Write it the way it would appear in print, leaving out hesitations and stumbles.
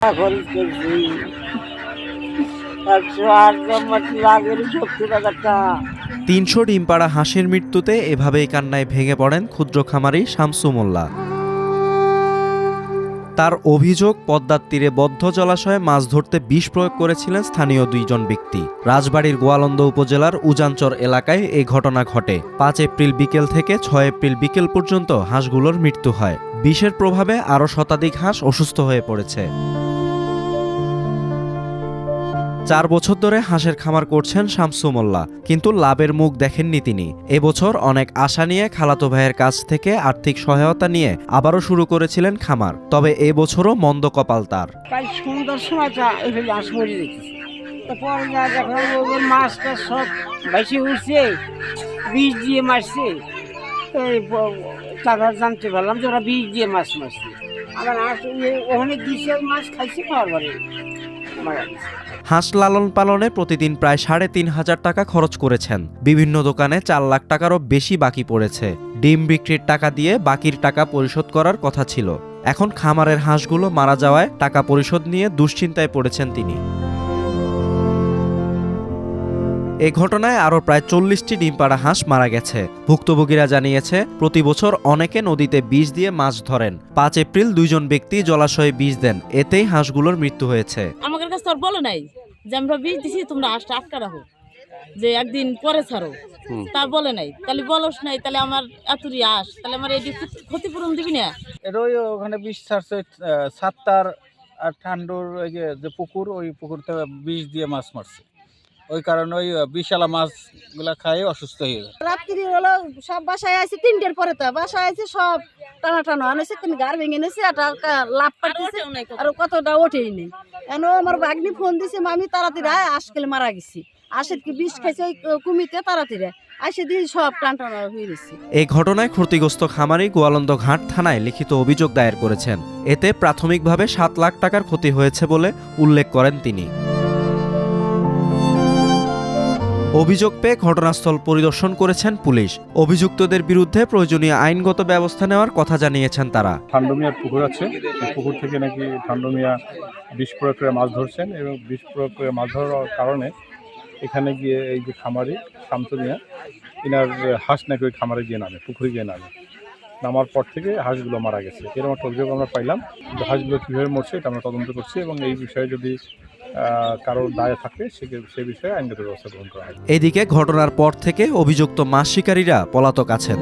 খরচ করছি 108,70,000 টাকা। ৩০০ ডিম পাড়া হাঁসের মৃত্যুতে এভাবেই কান্নায় ভেঙে পড়েন ক্ষুদ্র খামারি শামসু মোল্লা। তার অভিযোগ, পদ্মার তীরে বদ্ধ জলাশয়ে মাছ ধরতে বিষ প্রয়োগ করেছিলেন স্থানীয় দুইজন ব্যক্তি। রাজবাড়ীর গোয়ালন্দ উপজেলার উজানচর এলাকায় এই ঘটনা ঘটে। ৫ এপ্রিল বিকেল থেকে ৬ এপ্রিল বিকেল পর্যন্ত হাঁসগুলোর মৃত্যু হয়। বিষের প্রভাবে আরও শতাধিক হাঁস অসুস্থ হয়ে পড়েছে। ৪ বছর ধরে হাঁসের খামার করছেন শামসু মোল্লা, কিন্তু লাভের মুখ দেখেননি তিনি। এবছর অনেক আশা নিয়ে খালাতো ভাইয়ের কাছ থেকে আর্থিক সহায়তা নিয়ে আবারও শুরু করেছিলেন খামার। তবে এবছরও মন্দ কপাল তার। কাল সন্ধ্যার সময় হাঁস মরে দেখেছি। তারপরে দেখলাম ওদের মাছটা সব বেশি উঠছে, বিষ দিয়ে মারছে। তারপর জানতে পারলাম যে ওরা বিষ দিয়ে মাছ মারছে। আবার হাঁস ওখানে দিছে, মাছ খাইছে, খাওয়ার পরে মারা গেছে। হাঁস লালন পালনে প্রতিদিন প্রায় ৩,৫০০ টাকা খরচ করেছেন। বিভিন্ন দোকানে ৪ লাখ টাকারও বেশি বাকি পড়েছে। ডিম বিক্রির টাকা দিয়ে বাকির টাকা পরিশোধ করার কথা ছিল। এখন খামারের হাঁসগুলো মারা যাওয়ায় টাকা পরিশোধ নিয়ে দুশ্চিন্তায় পড়েছেন তিনি। এ ঘটনায় আরও প্রায় ৪০টি ডিম পাড়া হাঁস মারা গেছে। ভুক্তভোগীরা জানিয়েছে, প্রতি বছর অনেকে নদীতে বিষ দিয়ে মাছ ধরেন। ৫ এপ্রিল দুইজন ব্যক্তি জলাশয়ে বিষ দেন, এতেই হাঁসগুলোর মৃত্যু হয়েছে। আমাদের কাছে তো বলে নাই যে আমরা বিষ দিছি, তোমরা হাঁসটা আটকা রাখো, যে একদিন পরে ছাড়ো, তা বলে নাই। তাহলে বলস নাই, তাহলে আমার এতরি হাঁস, তাহলে আমার এটি ক্ষতিপূরণ দিবি না। এরই ওখানে বিষ ছাড়ছে, সাতটার আর ঠান্ডুর ওই যে পুকুর, ওই পুকুর থেকে বিষ দিয়ে মাছ মারছে। ওই কারণে ওই বিষালা মাছগুলা খাই অসুস্থ হয়ে যায়। রাত্রি হলো সব বাসায় আছে ৩টের পরে, তো বাসায় আছে সব টানা টানা আনেছে, কিন্তু গাড় ভেঙে নিয়েছে, লাভ পাঠিয়েছে, আর কতটা ওঠেই নেই। কেন আমার বাগনি ফোন দিছে, আমি তাড়াতাড়ি আজকাল মারা গেছি, আসে কি বিষ খাইছে ওই কুমিতে, তাড়াতাড়ি আসে দিয়ে সব টান টানা হয়ে গেছে। এই ঘটনায় ক্ষতিগ্রস্ত খামারি গোয়ালন্দ ঘাট থানায় লিখিত অভিযোগ দায়ের করেছেন। এতে প্রাথমিকভাবে ৭ লাখ টাকার ক্ষতি হয়েছে বলে উল্লেখ করেন তিনি। অভিযোগ পেয়ে ঘটনাস্থল পরিদর্শন করেছেন পুলিশ। অভিযুক্তদের বিরুদ্ধে প্রয়োজনীয় আইনগত ব্যবস্থা নেওয়ার কথা জানিয়েছেন তারা। ঠান্ডু মিয়ার পুকুর আছে, পুকুর থেকে নাকি ঠান্ডু মিয়া বিষ প্রয়োগ করে মাছ ধরছেন, এবং বিষ প্রয়োগ করে মাছ ধরার কারণে এখানে গিয়ে এই যে খামারি শামসু মিয়া, এনার হাঁস নাকি ওই খামারে গিয়ে নামে, পুকুরে গিয়ে নামার পর থেকে হাঁসগুলো মারা গেছে। এরকম একটা অভিযোগ আমরা পাইলাম। হাঁসগুলো কীভাবে মরছে এটা আমরা তদন্ত করছি, এবং এই বিষয়ে যদি কারোর দায় থাকে সে বিষয়ে আইনগত ব্যবস্থা গ্রহণ করা হবে। এদিকে ঘটনার পর থেকে অভিযুক্ত মাছ শিকারীরা পলাতক আছেন।